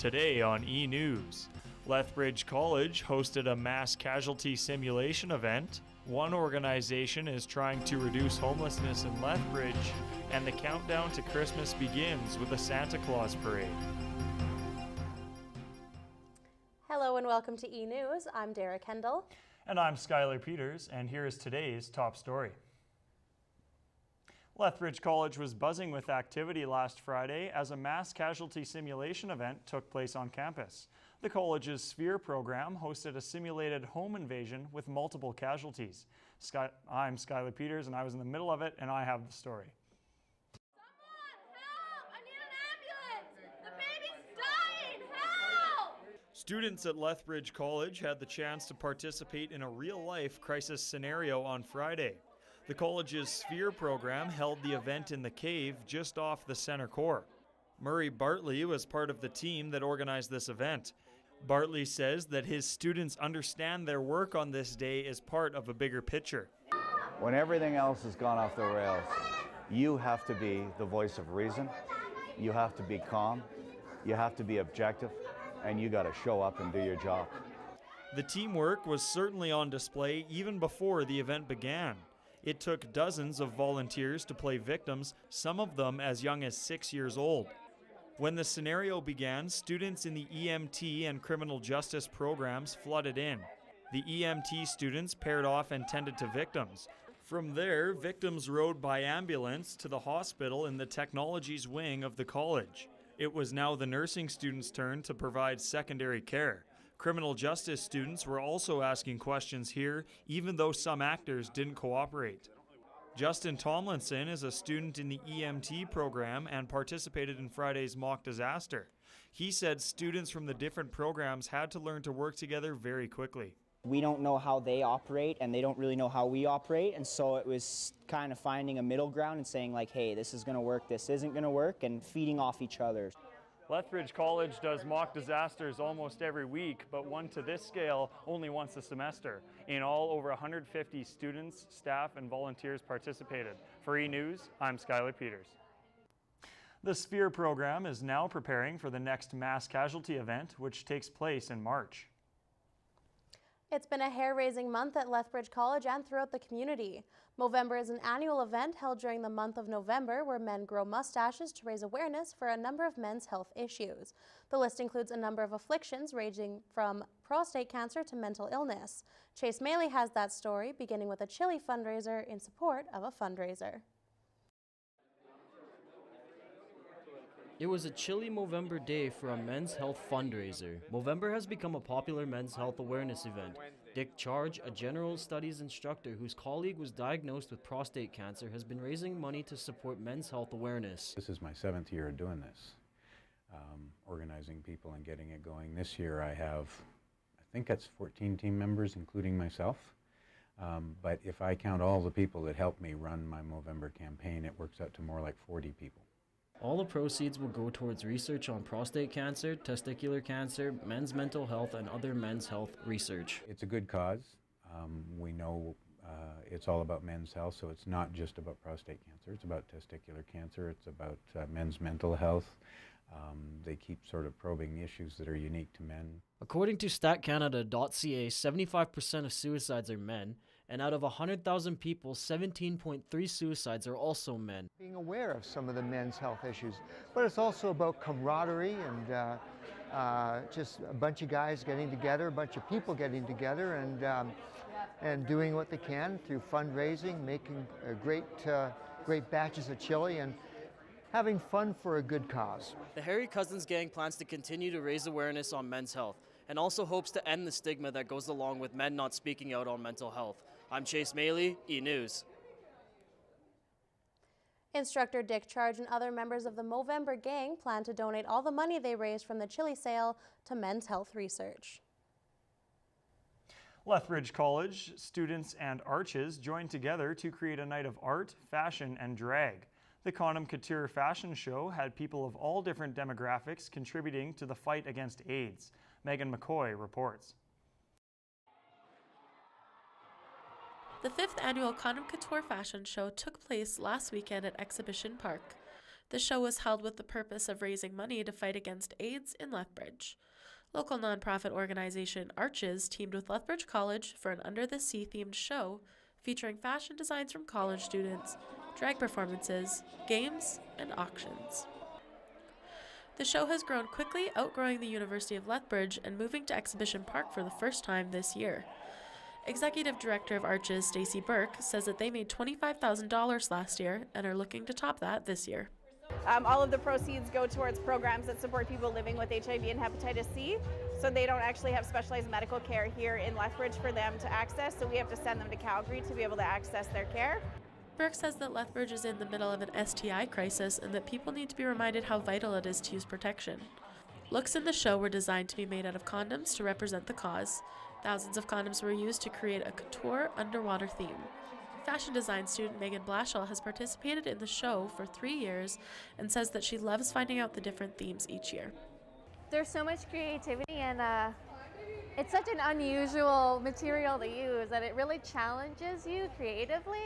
Today on eNEWS, Lethbridge College hosted a mass casualty simulation event, one organization is trying to reduce homelessness in Lethbridge, and the countdown to Christmas begins with a Santa Claus parade. Hello and welcome to eNEWS. I'm Dara Kendall. And I'm Skylar Peters, and here is today's top story. Lethbridge College was buzzing with activity last Friday as a mass casualty simulation event took place on campus. The college's Sphere program hosted a simulated home invasion with multiple casualties. I'm Skylar Peters, and I was in the middle of it, and I have the story. Someone, help! I need an ambulance! The baby's dying! Help! Students at Lethbridge College had the chance to participate in a real-life crisis scenario on Friday. The college's Sphere program held the event in the cave just off the center core. Murray Bartley was part of the team that organized this event. Bartley says that his students understand their work on this day is part of a bigger picture. When everything else has gone off the rails, you have to be the voice of reason, you have to be calm, you have to be objective, and you got to show up and do your job. The teamwork was certainly on display even before the event began. It took dozens of volunteers to play victims, some of them as young as 6 years old. When the scenario began, students in the EMT and criminal justice programs flooded in. The EMT students paired off and tended to victims. From there, victims rode by ambulance to the hospital in the technologies wing of the college. It was now the nursing students' turn to provide secondary care. Criminal justice students were also asking questions here, even though some actors didn't cooperate. Justin Tomlinson is a student in the EMT program and participated in Friday's mock disaster. He said students from the different programs had to learn to work together very quickly. We don't know how they operate and they don't really know how we operate, and so it was kind of finding a middle ground and saying like, hey, this is going to work, this isn't going to work, and feeding off each other. Lethbridge College does mock disasters almost every week, but one to this scale only once a semester. In all, over 150 students, staff, and volunteers participated. For eNEWS, I'm Skylar Peters. The Sphere program is now preparing for the next mass casualty event, which takes place in March. It's been a hair-raising month at Lethbridge College and throughout the community. Movember is an annual event held during the month of November where men grow mustaches to raise awareness for a number of men's health issues. The list includes a number of afflictions ranging from prostate cancer to mental illness. Chase Maley has that story, beginning with a chili fundraiser in support of a fundraiser. It was a chilly Movember day for a men's health fundraiser. Movember has become a popular men's health awareness event. Dick Charge, a general studies instructor whose colleague was diagnosed with prostate cancer, has been raising money to support men's health awareness. This is my 7th year of doing this, organizing people and getting it going. This year I think that's 14 team members, including myself. But if I count all the people that helped me run my Movember campaign, it works out to more like 40 people. All the proceeds will go towards research on prostate cancer, testicular cancer, men's mental health, and other men's health research. It's a good cause. We know it's all about men's health, so it's not just about prostate cancer. It's about testicular cancer. It's about men's mental health. They keep sort of probing issues that are unique to men. According to StatCanada.ca, 75% of suicides are men, and out of 100,000 people, 17.3 suicides are also men. Being aware of some of the men's health issues, but it's also about camaraderie and just a bunch of guys getting together, a bunch of people getting together and doing what they can through fundraising, making great batches of chili and having fun for a good cause. The Harry Cousins Gang plans to continue to raise awareness on men's health and also hopes to end the stigma that goes along with men not speaking out on mental health. I'm Chase Maley, eNEWS. Instructor Dick Charge and other members of the Movember gang plan to donate all the money they raised from the chili sale to men's health research. Lethbridge College students and arches joined together to create a night of art, fashion, and drag. The Condom Couture fashion show had people of all different demographics contributing to the fight against AIDS. Megan McCoy reports. The 5th annual Condom Couture fashion show took place last weekend at Exhibition Park. The show was held with the purpose of raising money to fight against AIDS in Lethbridge. Local nonprofit organization Arches teamed with Lethbridge College for an Under the Sea themed show featuring fashion designs from college students, drag performances, games, and auctions. The show has grown quickly, outgrowing the University of Lethbridge and moving to Exhibition Park for the first time this year. Executive Director of Arches, Stacey Burke, says that they made $25,000 last year and are looking to top that this year. All of the proceeds go towards programs that support people living with HIV and hepatitis C, so they don't actually have specialized medical care here in Lethbridge for them to access, so we have to send them to Calgary to be able to access their care. Burke says that Lethbridge is in the middle of an STI crisis and that people need to be reminded how vital it is to use protection. Looks in the show were designed to be made out of condoms to represent the cause. Thousands of condoms were used to create a couture underwater theme. Fashion design student Megan Blashill has participated in the show for 3 years and says that she loves finding out the different themes each year. There's so much creativity and it's such an unusual material to use that it really challenges you creatively.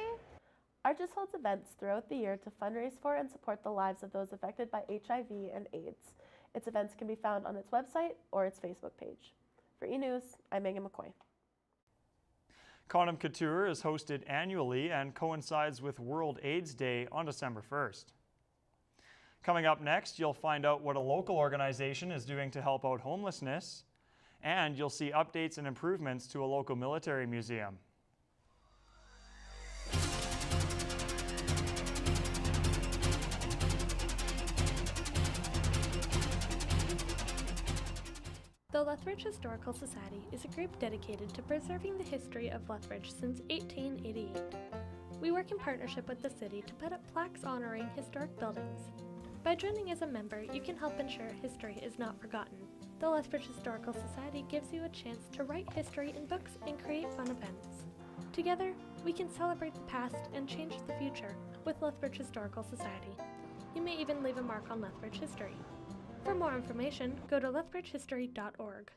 Arches holds events throughout the year to fundraise for and support the lives of those affected by HIV and AIDS. Its events can be found on its website or its Facebook page. For eNEWS, I'm Megan McCoy. Condom Couture is hosted annually and coincides with World AIDS Day on December 1st. Coming up next, you'll find out what a local organization is doing to help out homelessness, and you'll see updates and improvements to a local military museum. The Lethbridge Historical Society is a group dedicated to preserving the history of Lethbridge since 1888. We work in partnership with the city to put up plaques honoring historic buildings. By joining as a member, you can help ensure history is not forgotten. The Lethbridge Historical Society gives you a chance to write history in books and create fun events. Together, we can celebrate the past and change the future with Lethbridge Historical Society. You may even leave a mark on Lethbridge history. For more information, go to lethbridgehistory.org.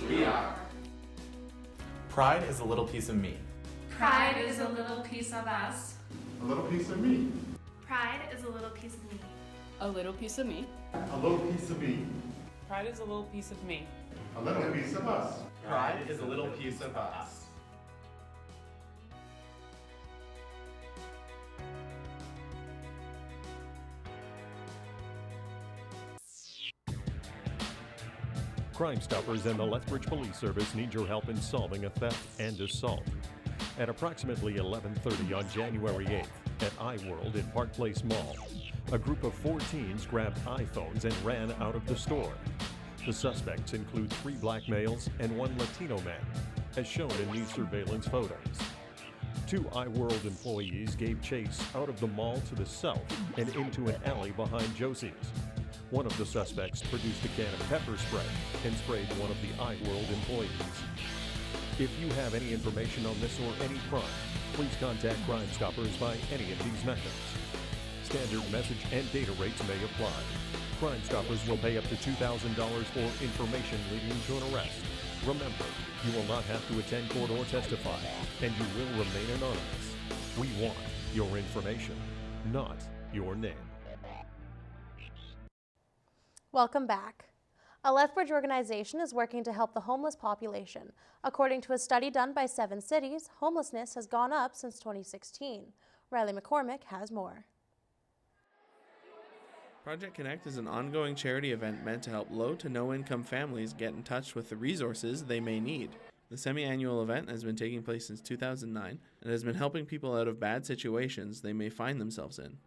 We are. Pride is a little piece of me. Pride is a little piece of us. A little piece of me. Pride is a little piece of me. A little piece of me. A little piece of me. Pride is a little piece of me. A little piece of us. Pride is a little piece of us. Crime Stoppers and the Lethbridge Police Service need your help in solving a theft and assault. At approximately 11:30 on January 8th at iWorld in Park Place Mall, a group of 4 teens grabbed iPhones and ran out of the store. The suspects include 3 black males and 1 Latino man, as shown in these surveillance photos. 2 iWorld employees gave chase out of the mall to the south and into an alley behind Josie's. One of the suspects produced a can of pepper spray and sprayed one of the iWorld employees. If you have any information on this or any crime, please contact Crime Stoppers by any of these methods. Standard message and data rates may apply. Crime Stoppers will pay up to $2,000 for information leading to an arrest. Remember, you will not have to attend court or testify, and you will remain anonymous. We want your information, not your name. Welcome back. A Lethbridge organization is working to help the homeless population. According to a study done by 7 cities, homelessness has gone up since 2016. Riley McCormick has more. Project Connect is an ongoing charity event meant to help low to no income families get in touch with the resources they may need. The semi-annual event has been taking place since 2009 and has been helping people out of bad situations they may find themselves in.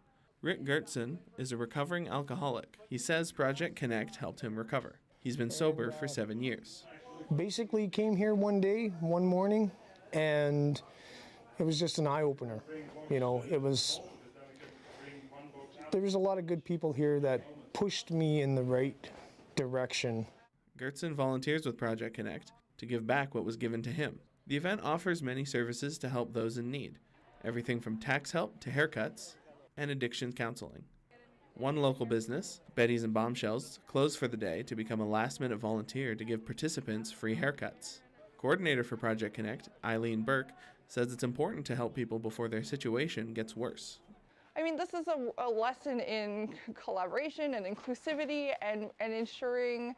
Rick Kurtsyn is a recovering alcoholic. He says Project Connect helped him recover. He's been sober for 7 years. Basically came here one day, one morning, and it was just an eye-opener. You know, there was a lot of good people here that pushed me in the right direction. Kurtsyn volunteers with Project Connect to give back what was given to him. The event offers many services to help those in need, everything from tax help to haircuts and addiction counseling. One local business, Betty's and Bombshells, closed for the day to become a last-minute volunteer to give participants free haircuts. Coordinator for Project Connect, Eileen Burke, says it's important to help people before their situation gets worse. I mean, this is a lesson in collaboration and inclusivity and ensuring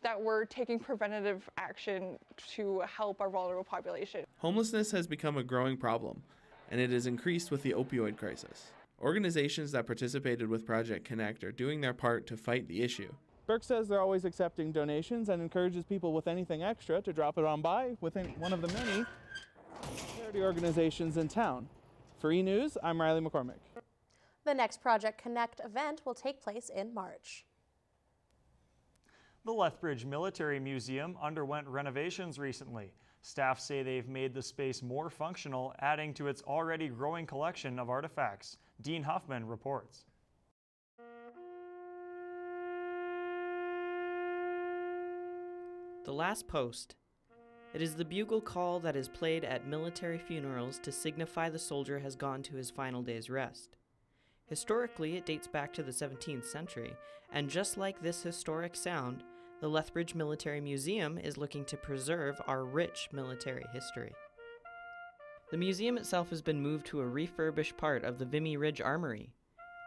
that we're taking preventative action to help our vulnerable population. Homelessness has become a growing problem, and it has increased with the opioid crisis. Organizations that participated with Project Connect are doing their part to fight the issue. Burke says they're always accepting donations and encourages people with anything extra to drop it on by with one of the many charity organizations in town. For eNEWS, I'm Riley McCormick. The next Project Connect event will take place in March. The Lethbridge Military Museum underwent renovations recently. Staff say they've made the space more functional, adding to its already growing collection of artifacts. Dean Huffman reports. The Last Post. It is the bugle call that is played at military funerals to signify the soldier has gone to his final day's rest. Historically, it dates back to the 17th century, and just like this historic sound, the Lethbridge Military Museum is looking to preserve our rich military history. The museum itself has been moved to a refurbished part of the Vimy Ridge Armory.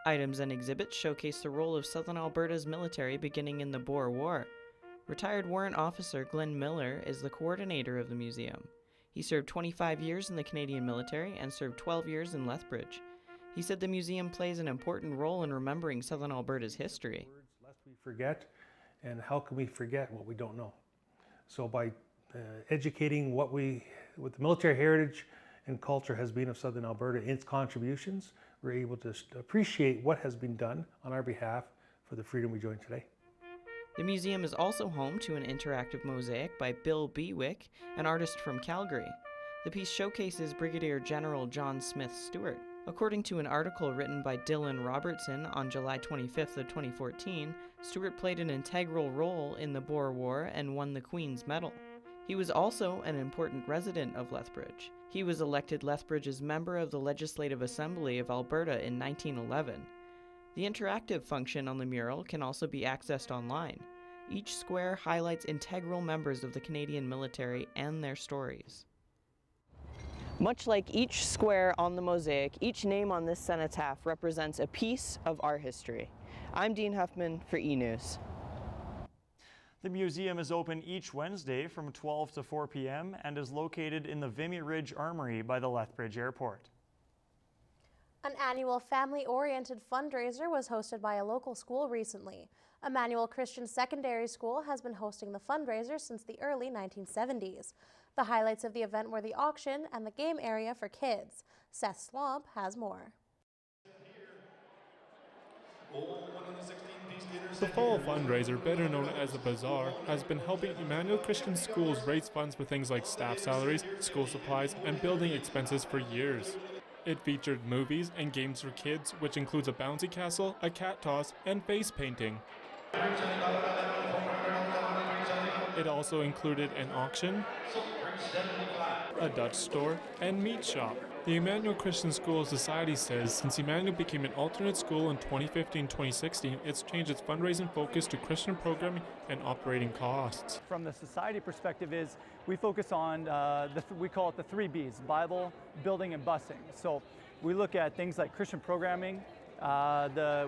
Items and exhibits showcase the role of Southern Alberta's military beginning in the Boer War. Retired warrant officer Glenn Miller is the coordinator of the museum. He served 25 years in the Canadian military and served 12 years in Lethbridge. He said the museum plays an important role in remembering Southern Alberta's history. Lest we forget, and how can we forget what we don't know? So by educating what the military heritage and culture has been of Southern Alberta, its contributions, we're able to appreciate what has been done on our behalf for the freedom we enjoy today. The museum is also home to an interactive mosaic by Bill Bewick, an artist from Calgary. The piece showcases Brigadier General John Smith Stewart. According to an article written by Dylan Robertson on July 25th of 2014, Stewart played an integral role in the Boer War and won the Queen's Medal. He was also an important resident of Lethbridge. He was elected Lethbridge's member of the Legislative Assembly of Alberta in 1911. The interactive function on the mural can also be accessed online. Each square highlights integral members of the Canadian military and their stories. Much like each square on the mosaic, each name on this cenotaph represents a piece of our history. I'm Dean Huffman for eNEWS. The museum is open each Wednesday from 12 to 4 p.m. and is located in the Vimy Ridge Armory by the Lethbridge Airport. An annual family-oriented fundraiser was hosted by a local school recently. Emmanuel Christian Secondary School has been hosting the fundraiser since the early 1970s. The highlights of the event were the auction and the game area for kids. Seth Slomp has more. The fall fundraiser, better known as the Bazaar, has been helping Emmanuel Christian schools raise funds for things like staff salaries, school supplies, and building expenses for years. It featured movies and games for kids, which includes a bouncy castle, a cat toss, and face painting. It also included an auction, a Dutch store, and meat shop. The Emmanuel Christian School Society says since Emmanuel became an alternate school in 2015-2016, it's changed its fundraising focus to Christian programming and operating costs. From the society perspective is we focus on, we call it the 3 Bs, Bible, building, and busing. So we look at things like Christian programming.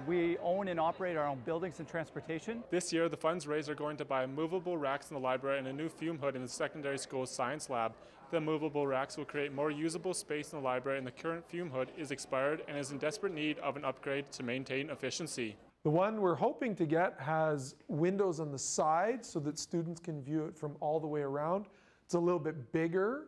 We own and operate our own buildings and transportation. This year, the funds raised are going to buy movable racks in the library and a new fume hood in the secondary school's science lab. The movable racks will create more usable space in the library, and the current fume hood is expired and is in desperate need of an upgrade to maintain efficiency. The one we're hoping to get has windows on the side so that students can view it from all the way around. It's a little bit bigger.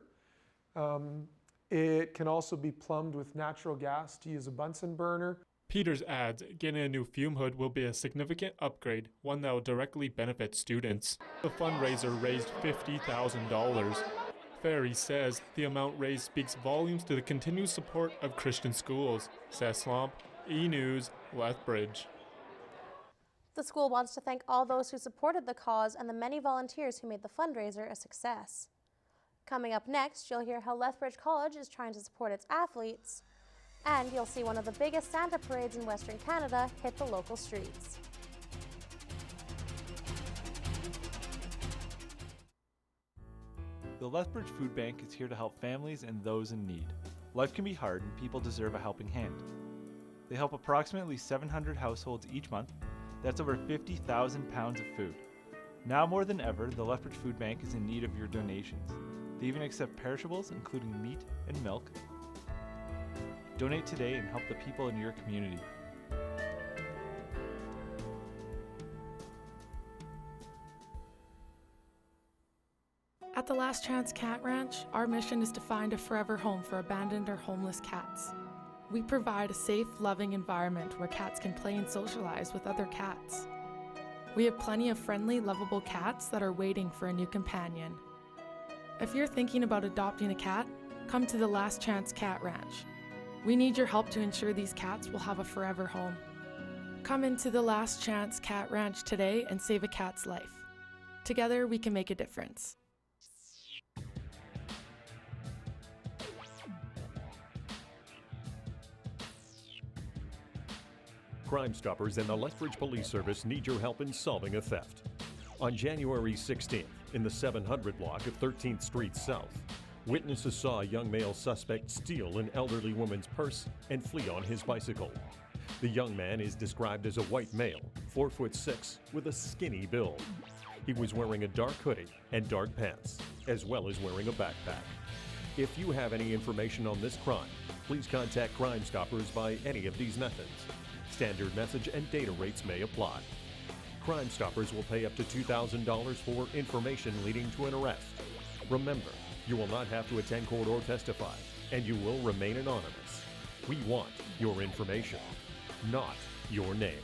It can also be plumbed with natural gas to use a Bunsen burner. Peters adds, getting a new fume hood will be a significant upgrade, one that will directly benefit students. The fundraiser raised $50,000. Ferry says the amount raised speaks volumes to the continued support of Christian schools. Seth Slomp, eNEWS, Lethbridge. The school wants to thank all those who supported the cause and the many volunteers who made the fundraiser a success. Coming up next, you'll hear how Lethbridge College is trying to support its athletes, And you'll see one of the biggest Santa parades in Western Canada hit the local streets. The Lethbridge Food Bank is here to help families and those in need. Life can be hard and people deserve a helping hand. They help approximately 700 households each month. That's over 50,000 pounds of food. Now more than ever, the Lethbridge Food Bank is in need of your donations. They even accept perishables, including meat and milk. Donate today and help the people in your community. At the Last Chance Cat Ranch, our mission is to find a forever home for abandoned or homeless cats. We provide a safe, loving environment where cats can play and socialize with other cats. We have plenty of friendly, lovable cats that are waiting for a new companion. If you're thinking about adopting a cat, come to the Last Chance Cat Ranch. We need your help to ensure these cats will have a forever home. Come into the Last Chance Cat Ranch today and save a cat's life. Together, we can make a difference. Crime Stoppers and the Lethbridge Police Service need your help in solving a theft. On January 16th, in the 700 block of 13th Street South, witnesses saw a young male suspect steal an elderly woman's purse and flee on his bicycle. The young man is described as a white male, 4'6", with a skinny build. He was wearing a dark hoodie and dark pants, as well as wearing a backpack. If you have any information on this crime, please contact Crime Stoppers by any of these methods. Standard message and data rates may apply. Crime Stoppers will pay up to $2,000 for information leading to an arrest. Remember, you will not have to attend court or testify, and you will remain anonymous. We want your information, not your name.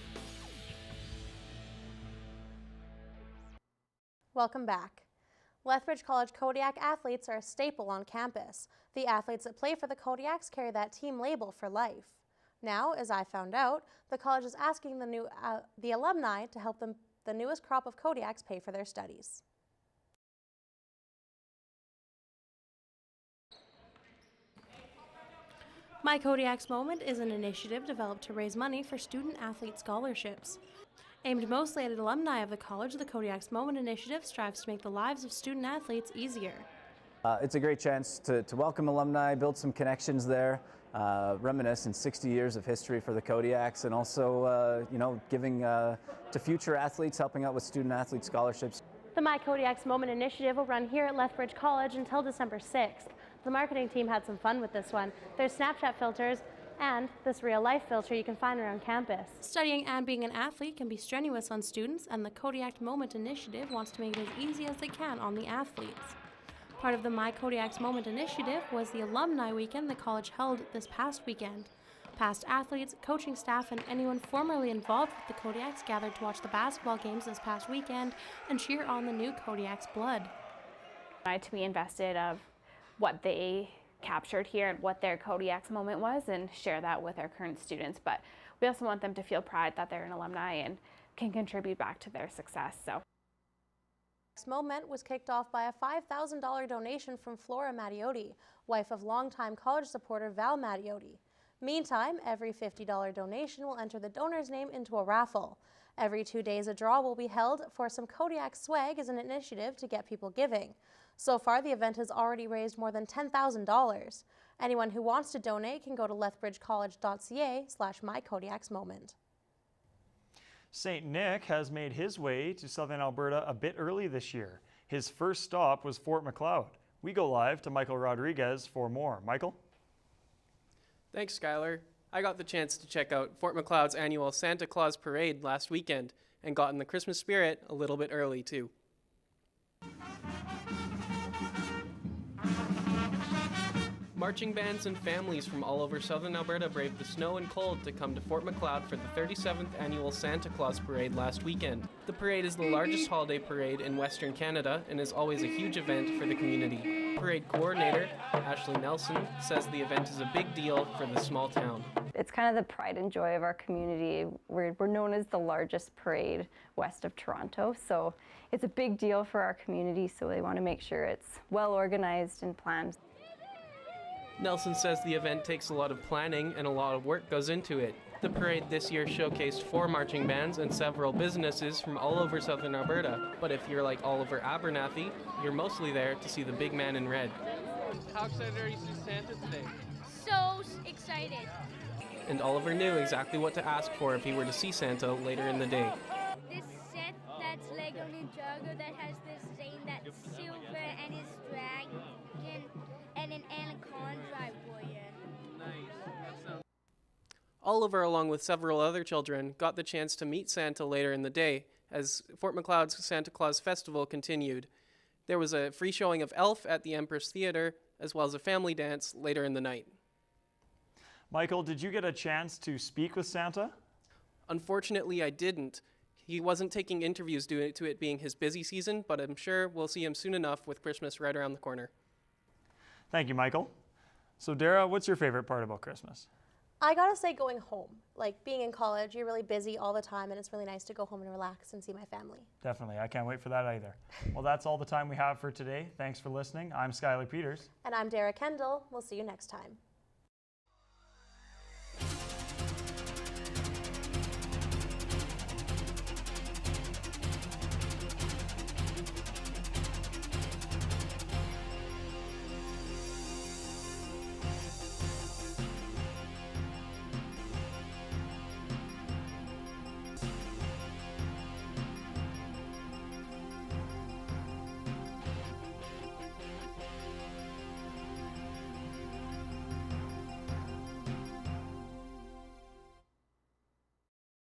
Welcome back. Lethbridge College Kodiak athletes are a staple on campus. The athletes that play for the Kodiaks carry that team label for life. Now, as I found out, the college is asking the alumni to help them, the newest crop of Kodiaks, pay for their studies. My Kodiaks Moment is an initiative developed to raise money for student-athlete scholarships. Aimed mostly at alumni of the college, the Kodiaks Moment initiative strives to make the lives of student-athletes easier. It's a great chance to welcome alumni, build some connections there, reminisce in 60 years of history for the Kodiaks, and also, giving to future athletes, helping out with student-athlete scholarships. The My Kodiaks Moment initiative will run here at Lethbridge College until December 6th. The marketing team had some fun with this one. There's Snapchat filters and this real-life filter you can find around campus. Studying and being an athlete can be strenuous on students, and the Kodiak Moment initiative wants to make it as easy as they can on the athletes. Part of the My Kodiaks Moment initiative was the Alumni Weekend the college held this past weekend. Past athletes, coaching staff, and anyone formerly involved with the Kodiaks gathered to watch the basketball games this past weekend and cheer on the new Kodiaks blood. To be invested of what they captured here and what their Kodiaks moment was, and share that with our current students. But we also want them to feel pride that they're an alumni and can contribute back to their success. So. This moment was kicked off by a $5,000 donation from Flora Mattiotti, wife of longtime college supporter Val Mattiotti. Meantime, every $50 donation will enter the donor's name into a raffle. Every 2 days, a draw will be held for some Kodiak swag as an initiative to get people giving. So far, the event has already raised more than $10,000. Anyone who wants to donate can go to lethbridgecollege.ca/MyKodiaksMoment. St. Nick has made his way to southern Alberta a bit early this year. His first stop was Fort Mcleod. We go live to Michael Rodriguez for more. Michael? Thanks, Skylar. I got the chance to check out Fort Mcleod's annual Santa Claus parade last weekend and got in the Christmas spirit a little bit early, too. Marching bands and families from all over southern Alberta braved the snow and cold to come to Fort Mcleod for the 37th annual Santa Claus Parade last weekend. The parade is the largest holiday parade in Western Canada and is always a huge event for the community. Parade coordinator, Ashley Nelson, says the event is a big deal for the small town. It's kind of the pride and joy of our community. We're known as the largest parade west of Toronto, so it's a big deal for our community, so they want to make sure it's well organized and planned. Nelson says the event takes a lot of planning and a lot of work goes into it. The parade this year showcased 4 marching bands and several businesses from all over southern Alberta. But if you're like Oliver Abernathy, you're mostly there to see the big man in red. How excited are you to see Santa today? So excited. And Oliver knew exactly what to ask for if he were to see Santa later in the day. This set that's Lego Ninjago that has this thing that's silver and is dragon and an anaconda warrior. Nice. Oliver, along with several other children, got the chance to meet Santa later in the day as Fort Macleod's Santa Claus Festival continued. There was a free showing of Elf at the Empress Theatre, as well as a family dance later in the night. Michael, did you get a chance to speak with Santa? Unfortunately, I didn't. He wasn't taking interviews due to it being his busy season, but I'm sure we'll see him soon enough with Christmas right around the corner. Thank you, Michael. So Dara, what's your favorite part about Christmas? I gotta say going home. Like being in college, you're really busy all the time and it's really nice to go home and relax and see my family. Definitely. I can't wait for that either. Well, that's all the time we have for today. Thanks for listening. I'm Skylar Peters. And I'm Dara Kendall. We'll see you next time.